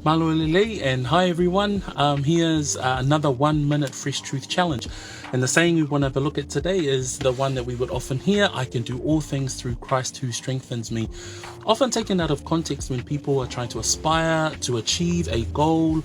Malolele, and hi everyone. Here's another 1 minute fresh truth challenge. And the saying we want to have a look at today is the one that we would often hear: I can do all things through Christ who strengthens me. Often taken out of context when people are trying to aspire to achieve a goal.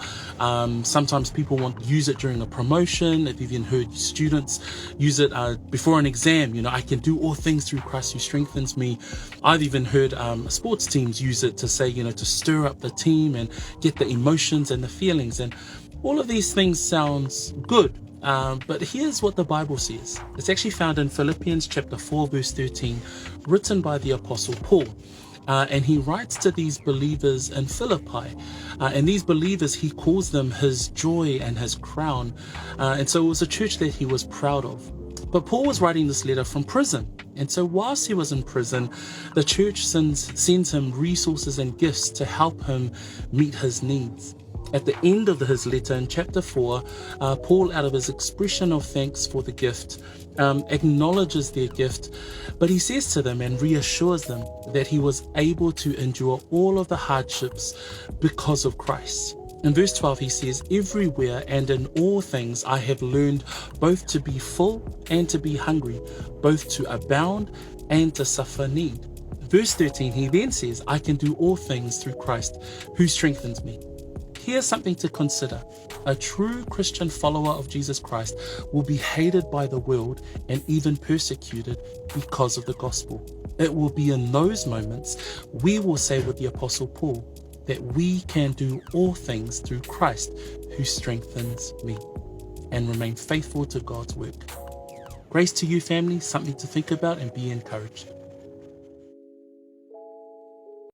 Sometimes people want to use it during a promotion. I've even heard students use it before an exam. I can do all things through Christ who strengthens me. I've even heard sports teams use it to say, to stir up the team and get the emotions and the feelings. And all of these things sounds good. But here's what the Bible says. It's actually found in Philippians chapter 4, verse 13, written by the Apostle Paul. And he writes to these believers in Philippi. And these believers, he calls them his joy and his crown. And so it was a church that he was proud of. But Paul was writing this letter from prison. And so whilst he was in prison, the church sends him resources and gifts to help him meet his needs. At the end of his letter in chapter 4, Paul, out of his expression of thanks for the gift, acknowledges their gift, but he says to them and reassures them that he was able to endure all of the hardships because of Christ. In verse 12, he says, "Everywhere and in all things I have learned both to be full and to be hungry, both to abound and to suffer need." Verse 13, he then says, "I can do all things through Christ who strengthens me." Here's something to consider. A true Christian follower of Jesus Christ will be hated by the world and even persecuted because of the gospel. It will be in those moments we will say with the Apostle Paul that we can do all things through Christ who strengthens me, and remain faithful to God's work. Grace to you, family, something to think about and be encouraged.